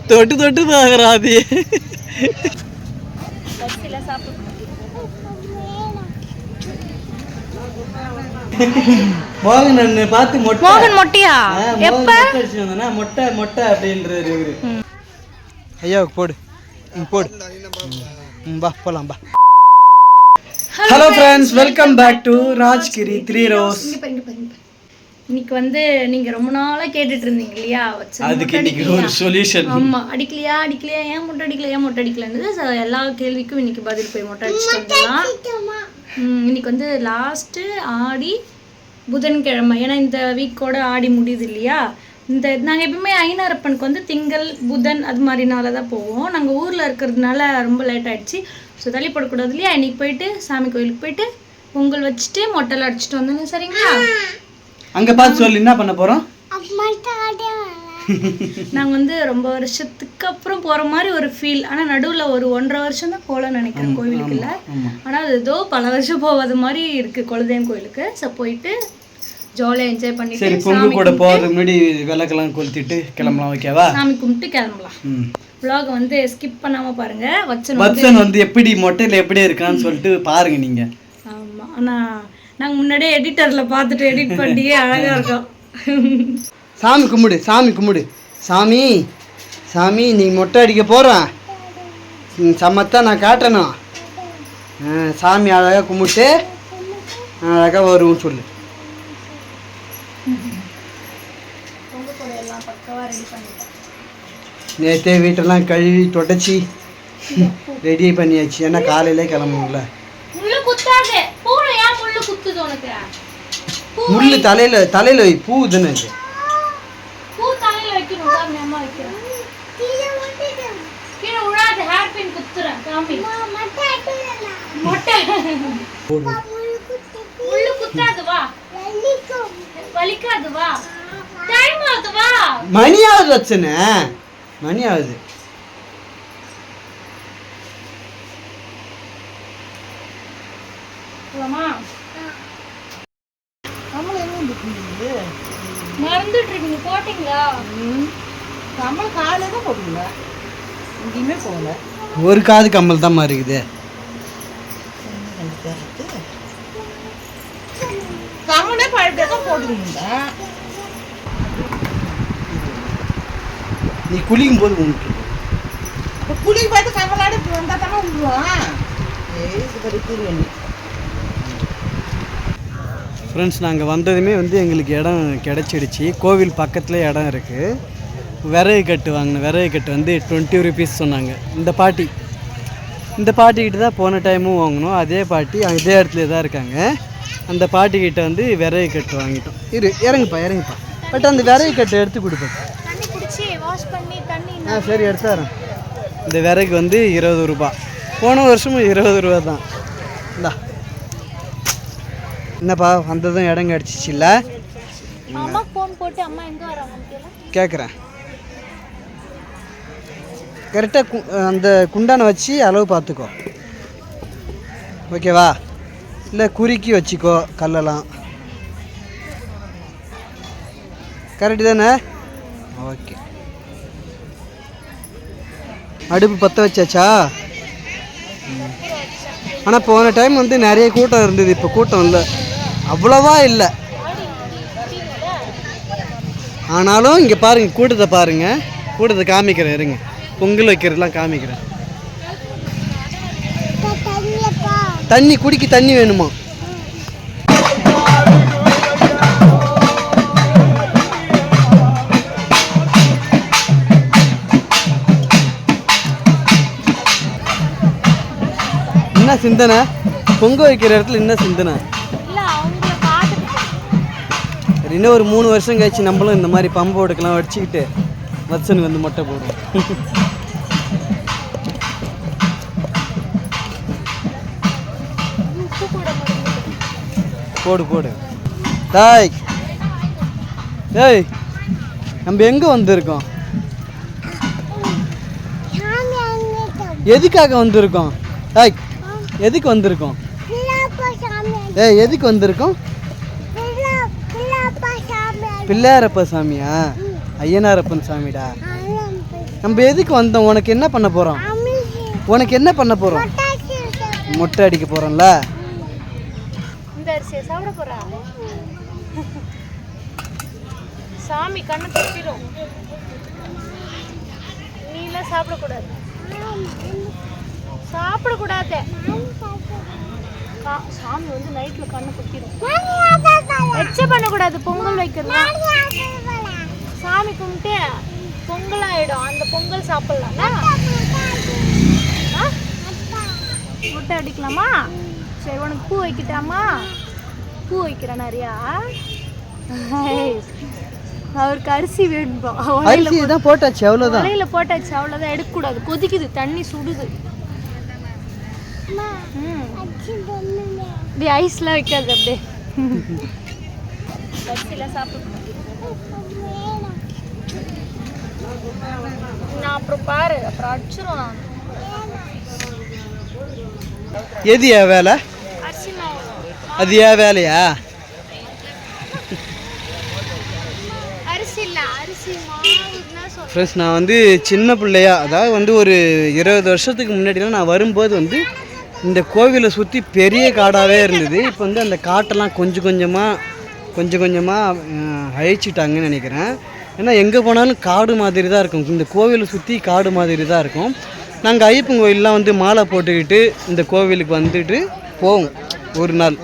தொட்டு தொட்டு பார்க்குறாது. மோகன் பார்த்து மொட்டை. மோகன் மொட்டையா? எப்ப மொட்டை மொட்டை அப்படின்றாரு இவரு. ஐயா போடு போடு. பா போலாம் பா. Hello friends, welcome back to Rajgiri 3 rose. இன்னைக்கு வந்து நீங்க ரொம்ப நாளா கேட்டுட்டு இருந்தீங்க இல்லையா, அதுக்கு இன்னைக்கு ஒரு சொல்யூஷன். ஆமா, அடிக்கலையா ஏன் மொட்டை அடிக்கலன்னு எல்லா கேள்விக்கும் இன்னைக்கு பதில். போய் மொட்டை அடிச்சுட்டு வந்துடலாம். இன்னைக்கு வந்து லாஸ்ட் ஆடி புதன்கிழமை, ஏன்னா இந்த வீக்கோட ஆடி முடியுது இல்லையா. நாங்கள் எப்பவுமே ஐனாரப்பனுக்கு வந்து திங்கள் புதன் அது மாதிரி நாள தான் போவோம். நாங்கள் ஊரில் இருக்கிறதுனால ரொம்ப லேட் ஆகிடுச்சு. ஸோ தள்ளி போடக்கூடாது இல்லையா. இன்னைக்கு போயிட்டு சாமி கோயிலுக்கு போயிட்டு பொங்கல் வச்சுட்டு மொட்டைலாம் அடிச்சுட்டு வந்தோங்க. சரிங்களா? அங்கே பார்த்து சொல்லி என்ன பண்ண போகிறோம். நாங்கள் வந்து ரொம்ப வருஷத்துக்கு அப்புறம் போகிற மாதிரி ஒரு ஃபீல். ஆனால் நடுவில் ஒரு 1.5 வருஷம் தான் போகலன்னு நினைக்கிறேன் கோவிலுக்கு. இல்லை, ஆனால் அது ஏதோ பல வருஷம் போகாத மாதிரி இருக்குது குலதெய்வம் கோயிலுக்கு. ஸோ போயிட்டு ஜாலியாக என்ஜாய் பண்ணிட்டு சரி, பொங்கல் கூட போகிறதுக்கு முன்னாடி விளக்கெல்லாம் கொளுத்திட்டு கிளம்பலாம். ஓகேவா? சாமி கும்பிட்டு கிளம்பலாம். vlog வந்து ஸ்கிப் பண்ணாமல் பாருங்க. வச்சன் வந்து எப்படி மொட்டையில் எப்படி இருக்கான்னு சொல்லிட்டு பாருங்க நீங்கள். ஆமாம், ஆனால் நாங்கள் முன்னாடியே எடிட்டரில் பார்த்துட்டு எடிட் பண்ணியே அழகாக இருக்கோம். சாமி கும்பிடு, சாமி கும்பிடு. சாமி சாமி நீ மொட்டை அடிக்க போகிறேன் சமத்தான் நான் காட்டணும். சாமி அழகாக கும்பிட்டு அழகாக வருவோம்னு சொல்லு. நேற்றே வீட்டெல்லாம் கழுவி தொடச்சி ரெடி பண்ணியாச்சு. ஏன்னா காலையிலே கிளம்பும்ல. முள்ளு தலையில வை. பூ தானே இது. மணியாவது வச்சனே, மணியாவது. மறந்துட்டு இருக்கீங்க போட்டீங்களா? கம்மல் காலையில தான் போடுங்க, எங்கேயுமே போகல. ஒரு காது கம்மல் தான் இருக்குது. கம்மலே பழத்தை தான் போடுவீங்க. நீ குளிக்கும் போது உனக்கு குளிக்க பார்த்து கம்மலாடு வந்தால் தானே விடுவான். இது படிக்கிறேன். ஃப்ரெண்ட்ஸ், நாங்கள் வந்ததுமே வந்து எங்களுக்கு இடம் கிடச்சிடுச்சு. கோவில் பக்கத்தில் இடம் இருக்குது. விறகு கட்டு வாங்கினேன். விறகு கட்டு வந்து 20 ருபீஸ் சொன்னாங்க. இந்த பாட்டிக்கிட்ட தான் போன டைமும் வாங்கினோம். அதே பாட்டி இதே இடத்துல தான் இருக்காங்க. அந்த பாட்டிக்கிட்ட வந்து விறகு கட்டு வாங்கிட்டோம். இறங்குப்பா. பட் அந்த விறகு கட்டு எடுத்து கொடுப்பேன். சரி, எடுத்து வரேன். இந்த விறகு வந்து 20 ரூபா. போன வருஷமும் 20 ரூபா தான். இந்தா என்னப்பா, வந்ததும் இடம் கிடச்சிச்சு இல்லை? கேட்குறேன். கரெக்டாக அந்த குண்டானை வச்சு அளவு பார்த்துக்கோ. ஓகேவா? இல்லை குறுக்கி வச்சுக்கோ கல்லெல்லாம். கரெக்டு தானே? ஓகே. அடுப்பு பற்ற வச்சாச்சா? ஆனால் போன டைம் வந்து நிறைய கூட்டம் இருந்தது. இப்போ கூட்டம் இல்லை, அவ்வளோவா இல்லை. ஆனாலும் இங்கே பாருங்கள், கூட்டத்தை காமிக்கிறேன். இருங்க, பொங்கல் வைக்கிறதுலாம் காமிக்கிறேன். தண்ணி குடிக்க தண்ணி வேணுமா? என்ன சிந்தனை? பொங்க வைக்கிற இடத்துல என்ன சிந்தனை? இன்னும் ஒரு 3 வருஷம் கழிச்சு நம்மளும் இந்த மாதிரி பம்போடுக்கெல்லாம் வச்சுக்கிட்டு வச்சனுக்கு வந்து மொட்டை போடுவோம். போடு. தாய் ஏய், நம்ம எங்கே வந்திருக்கோம்? எதுக்காக வந்திருக்கோம்? ஏய், எதுக்கு வந்திருக்கோம்? எதுக்கு வந்திருக்கோம்? பிள்ளையாரப்ப சாமியா? ஐயனாரப்பன் சாமிடா. நம்ம எதுக்கு வந்தோம்? உனக்கு என்ன பண்ண போகிறோம்? உனக்கு என்ன பண்ண போகிறோம்? மொட்டை அடிக்க போகிறோம்ல. இந்த அரிசியை சாப்பிட போகிறா? சாமி கண்ணு தப்பிடும். நீலாம் சாப்பிடக்கூடாது. சாப்பிடக்கூடாது. சாமி வந்து நைட்டில் கண்ணு குத்திடும். எச்ச பண்ணக்கூடாது. பொங்கல் வைக்கிறது சாமி கும்பிட்டு பொங்கல் ஆகிடும். அந்த பொங்கல் சாப்பிட்லாம்ல. முட்டை அடிக்கலாமா? சரி, உனக்கு பூ வைக்கிட்டாமா? பூ வைக்கிறேன் நிறையா. அவருக்கு அரிசி வேணும்பா. அரிசி தான் போட்டாச்சு, அவ்வளோதான். வலையில் போட்டாச்சு, அவ்வளோதான். எடுக்கக்கூடாது, கொதிக்குது, தண்ணி சுடுது. இப்படி ஐஸ்லாம் வைக்காது. அப்படியே அரிசிலாம் சாப்பிட நான் அப்புறம் பாரு, அப்புறம் அடிச்சிரும். நான் எது ஏன் வேலை? அரிசி மாவு. அது ஏன் வேலையா? அரிசி இல்லை, அரிசி மாவுன்னா சொல்ல. ஃப்ரெண்ட்ஸ், நான் வந்து சின்ன பிள்ளையா, அதாவது வந்து ஒரு 20 வருஷத்துக்கு முன்னாடிலாம் நான் வரும்போது வந்து இந்த கோவிலை சுற்றி பெரிய காடாகவே இருந்தது. இப்போ வந்து அந்த காட்டெல்லாம் கொஞ்சம் கொஞ்சமாக அழிச்சிட்டாங்கன்னு நினைக்கிறேன். ஏன்னா எங்கே போனாலும் காடு மாதிரி தான் இருக்கும். இந்த கோவிலை சுற்றி காடு மாதிரி தான் இருக்கும். நாங்கள் ஐயப்பன் கோயிலெலாம் வந்து மாலை போட்டுக்கிட்டு இந்த கோவிலுக்கு வந்துட்டு போவோம் ஒரு நாள்.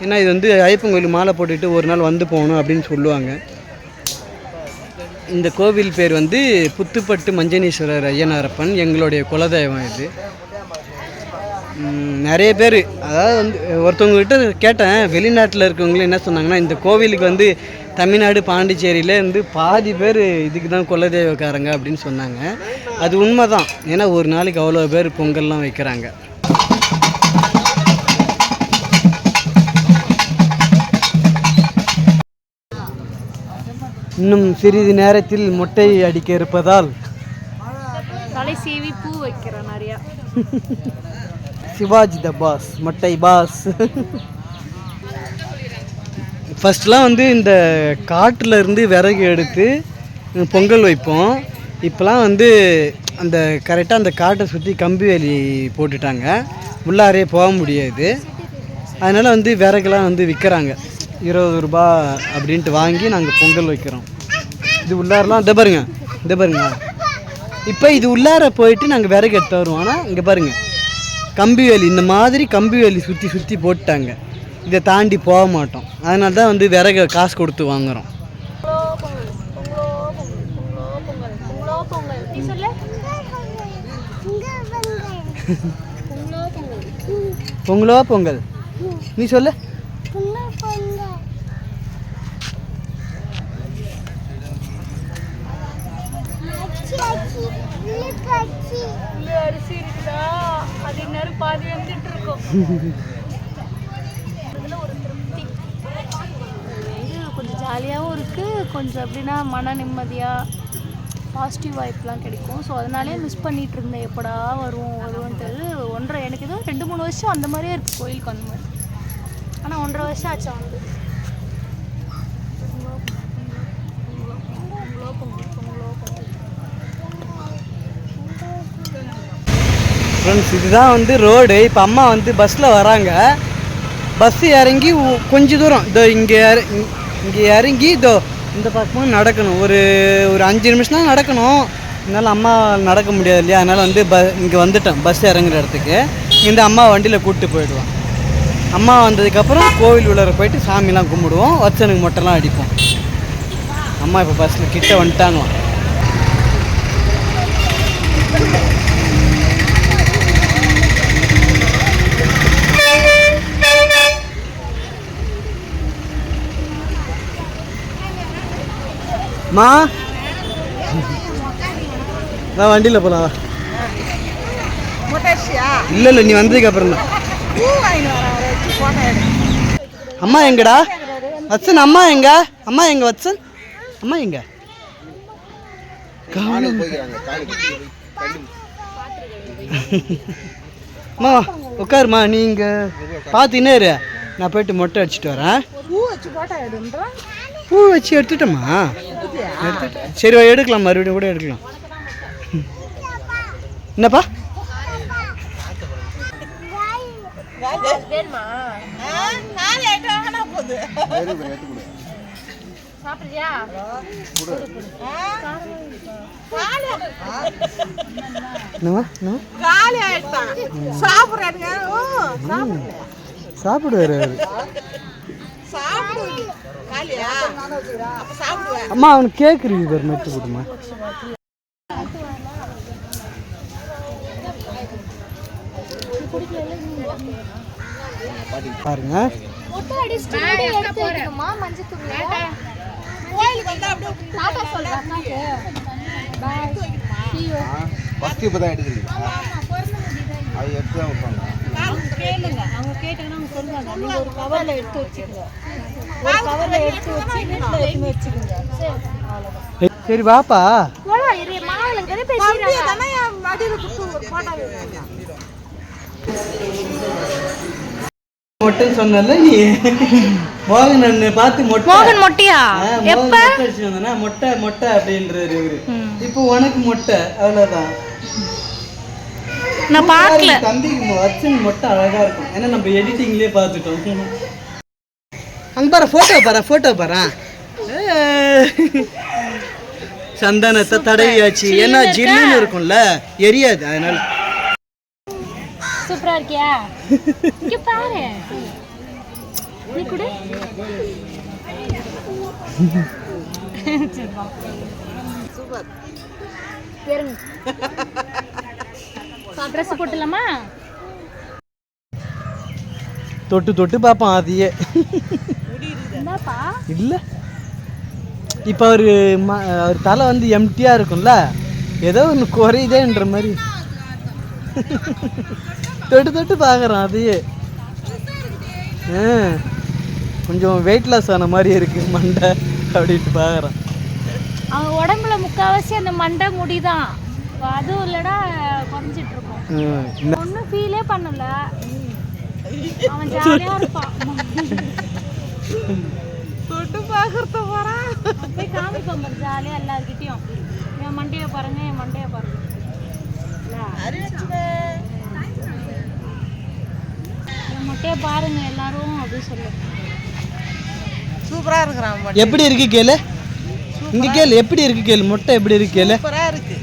ஏன்னா இது வந்து ஐயப்பன் கோயிலுக்கு மாலை போட்டுக்கிட்டு ஒரு நாள் வந்து போகணும் அப்படின்னு சொல்லுவாங்க. இந்த கோவில் பேர் வந்து புத்துப்பட்டு மஞ்சனீஸ்வரர் ஐயனாரப்பன், எங்களுடைய குலதெய்வம் இது. நிறைய பேர், அதாவது வந்து ஒருத்தவங்ககிட்ட கேட்டேன், வெளிநாட்டில் இருக்கவங்களும் என்ன சொன்னாங்கன்னா, இந்த கோவிலுக்கு வந்து தமிழ்நாடு பாண்டிச்சேரியில் இருந்து பாதி பேர் இதுக்கு தான் குலதெய்வக்காரங்க அப்படின்னு சொன்னாங்க. அது உண்மை தான். ஏன்னா ஒரு நாளைக்கு அவ்வளோ பேர் பொங்கல்லாம் வைக்கிறாங்க. இன்னும் சிறிது நேரத்தில் மொட்டை அடிக்க இருப்பதால் தலை சீவி பூ வைக்கிறேன் நிறையா. சிவாஜி த பாஸ், மொட்டை பாஸ். ஃபஸ்ட்லாம் வந்து இந்த காட்டில் இருந்து விறகு எடுத்து பொங்கல் வைப்போம். இப்போலாம் வந்து அந்த கரெக்டாக அந்த காட்டை சுற்றி கம்பி வேலி போட்டுட்டாங்க, உள்ளாரே போக முடியாது. அதனால் வந்து விறகுலாம் வந்து விற்கிறாங்க. 20 ரூபா அப்படின்ட்டு வாங்கி நாங்கள் பொங்கல் வைக்கிறோம். இது உள்ளாரெலாம் இதை பாருங்க. இப்போ இது உள்ளார போயிட்டு நாங்கள் விறகு எடுத்து வருவோம். ஆனால் இங்கே பாருங்கள், கம்பி வேலி, இந்த மாதிரி கம்பி வேலி சுற்றி போட்டாங்க. இதை தாண்டி போக மாட்டோம். அதனால தான் வந்து விறகு காசு கொடுத்து வாங்குகிறோம். பொங்கலோ பொங்கல், நீ சொல்லு. அரிசி இருக்குதா, அது இன்னும் பாதி வந்துட்டு இருக்கும். ஒரு திருப்தி, கொஞ்சம் ஜாலியாகவும் இருக்குது, கொஞ்சம் அப்படின்னா மன நிம்மதியாக பாசிட்டிவ் வைப்லாம் கிடைக்கும். ஸோ அதனாலே மிஸ் பண்ணிகிட்டு இருந்தேன், எப்படா வருவோன்றது. எனக்கு ஏதோ 2-3 வருஷம் அந்த மாதிரியே இருக்குது கோயிலுக்கு அந்த மாதிரி. ஆனால் 1.5 வருஷம் ஆச்சு வந்து. ஃப்ரெண்ட்ஸ், இதுதான் வந்து ரோடு. இப்போ அம்மா வந்து பஸ்ஸில் வராங்க. பஸ்ஸு இறங்கி கொஞ்சம் தூரம் இதோ இங்கே இறங்கி இதோ இந்த பக்கமாக நடக்கணும். ஒரு 5 நிமிஷம் தான் நடக்கணும். அதனால் அம்மா நடக்க முடியாது இல்லையா, அதனால் வந்து இங்கே வந்துட்டேன். பஸ் இறங்குற இடத்துக்கு இந்த அம்மா வண்டியில் கூப்பிட்டு போயிடுவோம். அம்மா வந்ததுக்கப்புறம் கோவில் உள்ளார போயிட்டு சாமிலாம் கும்பிடுவோம், வச்சனுக்கு மொட்டைலாம் அடிப்போம். அம்மா இப்போ பஸ்ஸில் கிட்ட வந்துட்டாங்களாம். மா நான் வண்டியில் போகலாம். இல்லை நீ வந்ததுக்கு அப்புறம் தான். அம்மா எங்கடா வச்சன்? அம்மா எங்க வச்சன்? அம்மா எங்க? அம்மா உட்காருமா, நீ இங்கே பார்த்துக்கினே இரு, நான் போயிட்டு மொட்டை அடிச்சுட்டு வரேன். பூ வச்சு எடுத்துட்டோமா? சரி எடுக்கலாம், மறுபடியும் கூட எடுக்கலாம். என்னப்பா சாப்பிடுவாரு அம்மா அவனுக்கு கேக்குறீங்க பாரு நட்டு கொடுமா பாருங்க சரி வாப்பா மொட்டைன்னு சொன்னல நீ மோகன் பார்த்து மோகன் மொட்டையா எப்ப மொட்டை மொட்டை அப்படின்றாரு இவரு. இப்போ உனக்கு மொட்டை அவ்வளவுதான். நான் பார்க்கல. தம்பிக்கு வச்சன் மொட்டை அழகா இருக்கும். ஏன்னா நம்ம எடிட்டிங்லயே பார்த்துட்டோம். அங்க பாரு போட்டோ பாரு சந்தானத்தை தடவியாச்சு. ஏன்னா ஜில்லுன்னு இருக்கும்ல எரியாது அதனால. சூப்பரா இருக்கியா? இங்க பாரு. நீ கூட சூப்பர். ஏறுங்க. ட்ரெஸ் போட்டுலாமா? தொட்டு பாப்பான் அதையே. என்னப்பா? இல்ல இப்போ அவர் தலை வந்து எம்டியா இருக்கும்ல, ஏதோ ஒன்று குறையுதேன்ற மாதிரி தொட்டு பார்க்குறான் அதையே. கொஞ்சம் வெயிட் லாஸ் ஆன மாதிரி இருக்கு மண்டை அப்படின்ட்டு பார்க்குறான். அவன் உடம்புல முக்கால்வாசி அந்த மண்டை முடிதான், அதுவும் இல்லைனா குறைஞ்சிட்டு இருக்கும். ஒன்றும் ஃபீலே பண்ணல, அவன் ஜாலியாக இருப்பான். தொட்டு பார்க்கறத போகிறான் போய் காமிப்போம் பாரு ஜாலியாக எல்லாருக்கிட்டையும். என் மண்டையை பாருங்க, என் மண்டையை பாருங்க. என் மொட்டையை பாருங்க எல்லாரும் அப்படின்னு சொல்லு. சூப்பரா இருக்கிறான். எப்படி இருக்கு கேளு, இங்க கேளு எப்படி இருக்கு கேளு, மொட்டை எப்படி இருக்கு கேளு. சூப்பரா இருக்கு.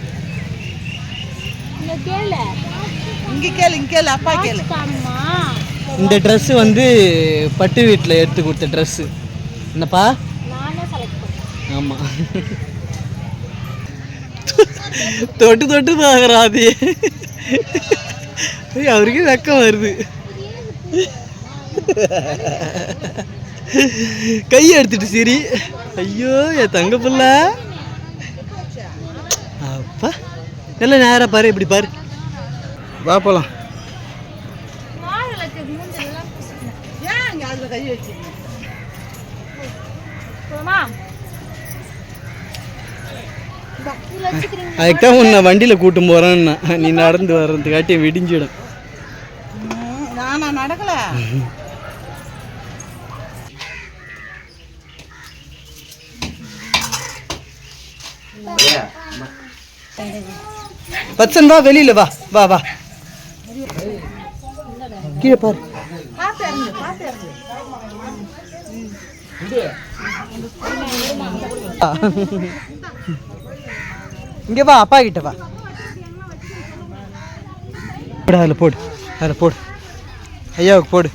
இங்க கேளு, இங்க கேளு அப்பா கேளு. காணுமா? இந்த ட்ரெஸ் வந்து பட்டு வீட்டில் எடுத்து கொடுத்த ட்ரெஸ்ஸு. என்னப்பா? நானே செலக்ட் பண்ணேன். ஆமாம். தொட்டு பார்க்குறான் அது. அவருக்கு வெக்கம் வருது. கையை எடுத்துட்டு சரி. ஐயோ என் தங்க புள்ள. அப்பா நல்ல நேரம் பாரு, இப்படி பாரு. வா போலாம். அதுக்குதான் உன்னை வண்டியில கூட்டும் போறேன்னா, நீ நடந்து வர்றதுக்காட்டி விடிஞ்சிடும். நானா நடக்கல. பச்சன் வா, வெளியில வா வா வா. கீழே பாரு. இங்க வா, அப்பா கிட்ட வா. அதில் போடு, அதில் போடு, ஐயாவுக்கு போடு.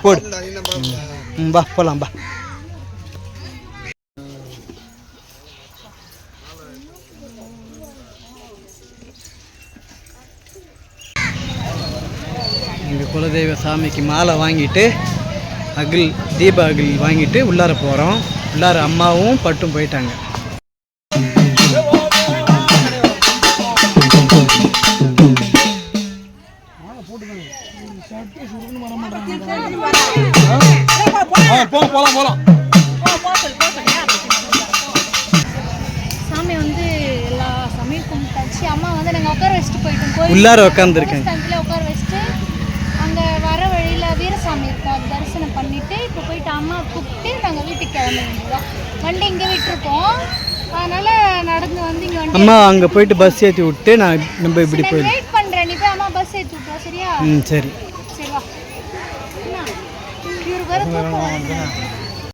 போடு. வா போலாம் வா. எங்கள் குலதெய்வ சாமிக்கு மாலை வாங்கிட்டு அகில், தீப அகில் வாங்கிட்டு உள்ளார போகிறோம். உள்ளார அம்மாவும் பட்டும் போயிட்டாங்க. சாமி வந்து எல்லா சமயம் கும்பிட்டாச்சு. அம்மா வந்து நாங்கள் உட்கார வச்சுட்டு போயிட்டோம். உள்ளார உட்காந்துருக்கேன். உட்கார வச்சுட்டு அங்கே வர வழியில் வீரசாமி இருக்கும், அது தரிசனம் பண்ணிட்டு இப்போ போயிட்டு அம்மா கூப்பிட்டு நாங்கள் வீட்டுக்கு கிளம்ப வேண்டியதான். வண்டி இங்கே விட்டுருக்கோம். அதனால நடந்து வந்து இங்க வந்து அம்மா அங்கே போயிட்டு பஸ் ஏற்றி விட்டு நம்ம இப்படி போயிடலாம். வெயிட் பண்றேன். நீ போய் அம்மா பஸ் ஏத்தி விட்டுவா சரியா? ம் சரி. சரி வா. இவருக்கு வேற தூக்கம் வருது.